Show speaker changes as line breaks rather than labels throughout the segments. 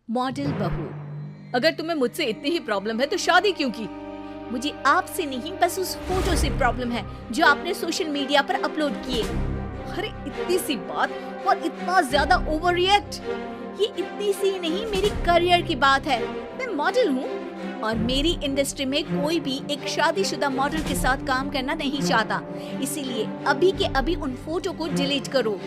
Model बहू, अगर तुम्हें मुझसे इतनी ही प्रॉब्लम है तो शादी क्यों की?
मुझे आपसे नहीं, बस उस फोटो से प्रॉब्लम है जो आपने सोशल मीडिया पर अपलोड किए।
अरे इतनी सी बात और इतना ज्यादा ओवर रिएक्ट।
ये इतनी सी नहीं, मेरी करियर की बात है। मैं मॉडल हूँ और मेरी इंडस्ट्री में कोई भी एक शादीशुदा मॉडल के साथ काम करना नहीं चाहता, इसीलिए अभी के अभी उन फोटो को डिलीट करो।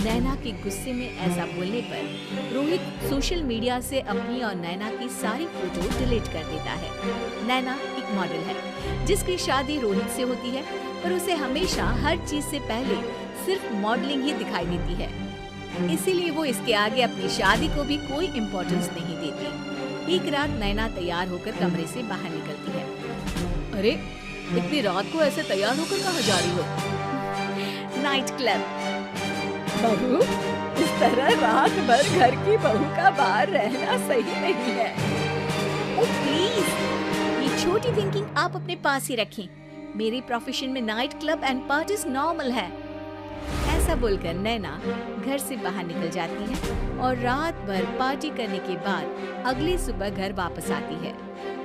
नैना के गुस्से में ऐसा बोलने पर रोहित सोशल मीडिया से अपनी और नैना की सारी फोटो डिलीट कर देता है। नैना एक मॉडल है जिसकी शादी रोहित से होती है, पर उसे हमेशा हर चीज से पहले सिर्फ मॉडलिंग ही दिखाई देती है, इसीलिए वो इसके आगे अपनी शादी को भी कोई इम्पोर्टेंस नहीं देती। एक रात नैना तैयार होकर कमरे से बाहर निकलती है।
अरे इतनी रात को ऐसे तैयार होकर कहाँ जा रही हो?
Night club.
बहू, इस तरह रात भर घर की बहू का बाहर रहना सही नहीं है।
ओह प्लीज, ये छोटी थिंकिंग आप अपने पास ही रखें। मेरे प्रोफेशन में night club and parties normal है। ऐसा बोलकर नैना घर से बाहर निकल जाती है और रात भर पार्टी करने के बाद अगली सुबह घर वापस आती है,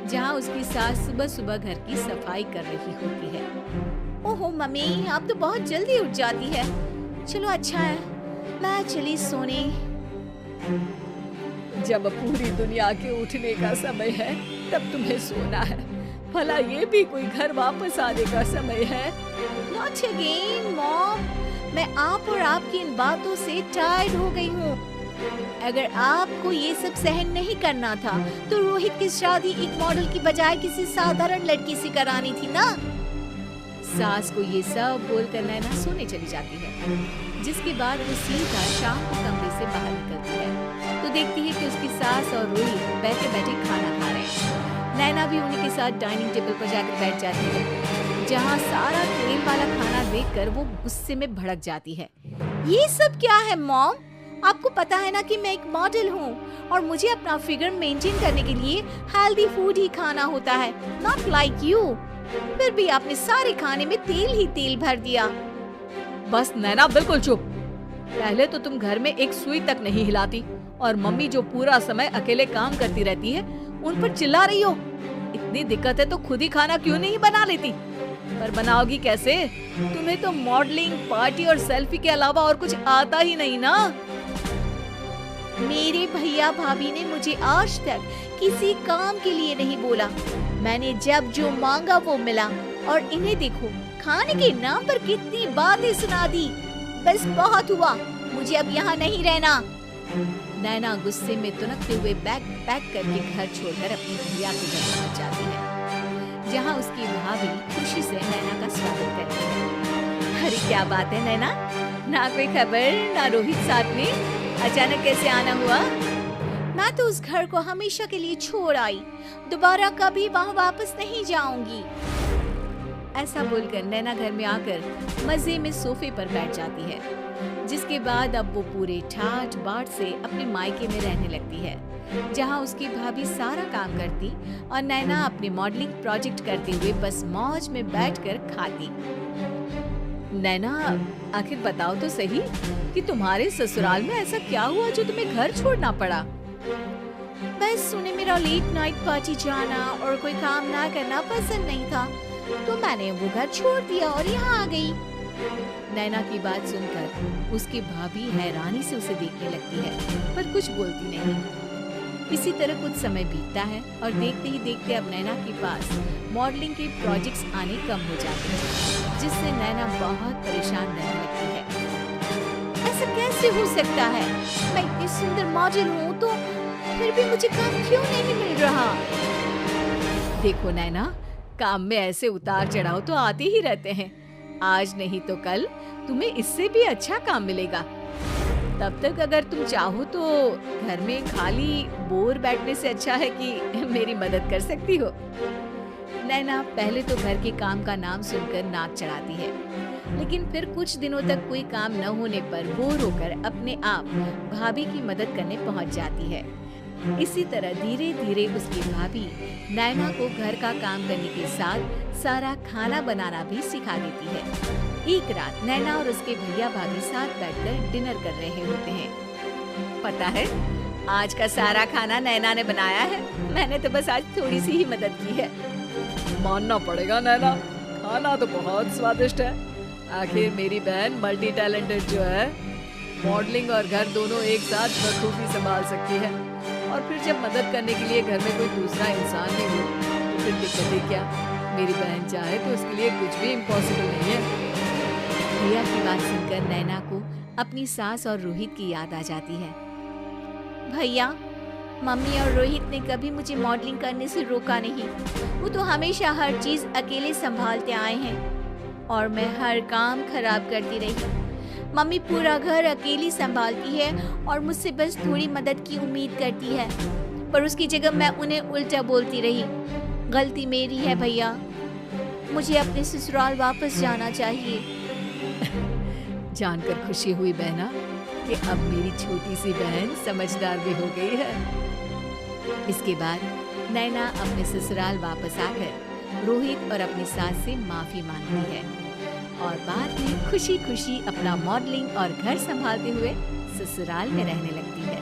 जहां उसकी सास सुबह सुबह घर की सफाई कर रही होती है।
ओहो मम्मी, आप तो बहुत जल्दी उठ जाती है। चलो अच्छा है, मैं चली सोने।
जब पूरी दुनिया के उठने का समय है तब तुम्हें सोना है। भला ये भी कोई घर वापस आने का समय है?
Not again, Mom. मैं आप और आपकी इन बातों से टायर्ड हो गई हूँ। अगर आपको ये सब सहन नहीं करना था तो रोहित की शादी एक मॉडल की बजाय किसी साधारण लड़की से करानी थी ना।
सास को ये सब बोलकर नैना सोने चली जाती है, जिसके बाद वो सीधा शाम को कमरे से बाहर निकलती है तो देखती है कि उसकी सास और रोहित बैठे बैठे खाना खा रहे हैं। नैना भी उन्हीं के साथ डाइनिंग टेबल पर जाकर बैठ जाती है, जहाँ सारा तेल वाला खाना देखकर वो गुस्से में भड़क जाती है।
ये सब क्या है मॉम? आपको पता है ना कि मैं एक मॉडल हूँ और मुझे अपना फिगर मेंटेन करने के लिए हेल्दी फूड ही खाना होता है, नॉट लाइक यू। फिर भी आपने सारे खाने में तेल ही तेल भर दिया।
बस नैना बिल्कुल चुप। पहले तो तुम घर में एक सुई तक नहीं हिलाती और मम्मी जो पूरा समय अकेले काम करती रहती है उन पर चिल्ला रही हो। इतनी दिक्कत है तो खुद ही खाना क्यों नहीं बना लेती? पर बनाओगी कैसे? तुम्हें तो मॉडलिंग, पार्टी और सेल्फी के अलावा और कुछ आता ही नहीं ना।
मेरे भैया भाभी ने मुझे आज तक किसी काम के लिए नहीं बोला। मैंने जब जो मांगा वो मिला और इन्हें देखो, खाने के नाम पर कितनी बातें सुना दी। बस बहुत हुआ, मुझे अब यहाँ नहीं रहना।
नैना गुस्से में तुनकते हुए बैग पैक करके घर छोड़कर अपनी भैया के घर पहुंच जाती है, जहाँ उसकी भाभी खुशी से नैना का स्वागत करती है।
अरे क्या बात है नैना, ना कोई खबर ना रोहित साथ में, अचानक कैसे आना हुआ? मैं तो उस घर को हमेशा के लिए छोड़ आई, दोबारा कभी वहाँ वापस नहीं जाऊंगी।
ऐसा बोलकर नैना घर में आकर मजे में सोफे पर बैठ जाती है, जिसके बाद अब वो पूरे ठाट बाट से अपने मायके में रहने लगती है, जहाँ उसकी भाभी सारा काम करती और नैना अपने मॉडलिंग प्रोजेक्ट करते हुए बस मौज में बैठकर खाती। नैना, आखिर बताओ तो सही कि तुम्हारे ससुराल में ऐसा क्या हुआ जो तुम्हें घर छोड़ना पड़ा?
बस उन्हें मेरा लेट नाइट पार्टी जाना और कोई काम ना करना पसंद नहीं था, तो मैंने वो घर छोड़ दिया और यहाँ आ गई।
नैना की बात सुनकर उसकी भाभी हैरानी से उसे देखने लगती है, पर कुछ बोलती नहीं। इसी तरह कुछ समय बीतता है और देखते ही देखते अब नैना के पास मॉडलिंग के प्रोजेक्ट्स आने कम हो जाते हैं, जिससे नैना बहुत परेशान रहने लगती है।
ऐसा कैसे हो सकता है? मैं इतनी सुंदर मॉडल हूँ तो फिर भी मुझे काम क्यों नहीं मिल रहा?
देखो नैना, काम में ऐसे उतार चढ़ाव तो आते ही रहते हैं। आज नहीं तो कल तुम्हें इससे भी अच्छा काम मिलेगा। तब तक अगर तुम चाहो तो घर में खाली बोर बैठने से अच्छा है कि मेरी मदद कर सकती हो। नैना पहले तो घर के काम का नाम सुनकर नाक चढ़ाती है, लेकिन फिर कुछ दिनों तक कोई काम न होने पर बोर होकर अपने आप भाभी की मदद करने पहुंच जाती है। इसी तरह धीरे धीरे उसकी भाभी नैना को घर का काम करने के साथ सारा खाना बनाना भी सिखा देती है। एक रात नैना और उसके भैया भाभी साथ बैठकर डिनर कर रहे होते हैं। पता है, आज का सारा खाना नैना ने बनाया है, मैंने तो बस आज थोड़ी सी ही मदद की है। मानना पड़ेगा नैना, खाना तो बहुत स्वादिष्ट है। आखिर मेरी बहन मल्टी टैलेंटेड जो है, मॉडलिंग और घर दोनों एक साथ बखूबी संभाल सकती है। और फिर जब मदद करने के लिए घर में कोई दूसरा इंसान नहीं हो तो फिर दिक्कतें क्या। मेरी बहन चाहे तो उसके लिए कुछ भी इम्पॉसिबल नहीं है। प्रिया की बात सुनकर नैना को अपनी सास और रोहित की याद आ जाती है।
भैया, मम्मी और रोहित ने कभी मुझे मॉडलिंग करने से रोका नहीं। वो तो हमेशा हर चीज अकेले संभालते आए हैं और मैं हर काम खराब करती रही। मम्मी पूरा घर अकेली संभालती है और मुझसे बस थोड़ी मदद की उम्मीद करती है, पर उसकी जगह मैं उन्हें उल्टा बोलती रही। गलती मेरी है भैया, मुझे अपने ससुराल वापस जाना चाहिए।
जानकर खुशी हुई बहना कि अब मेरी छोटी सी बहन समझदार भी हो गई है। इसके बाद नैना अपने ससुराल वापस आकर रोहित और अपनी सास से माफी मांगती है और बाद में खुशी खुशी अपना मॉडलिंग और घर संभालते हुए ससुराल में रहने लगती है।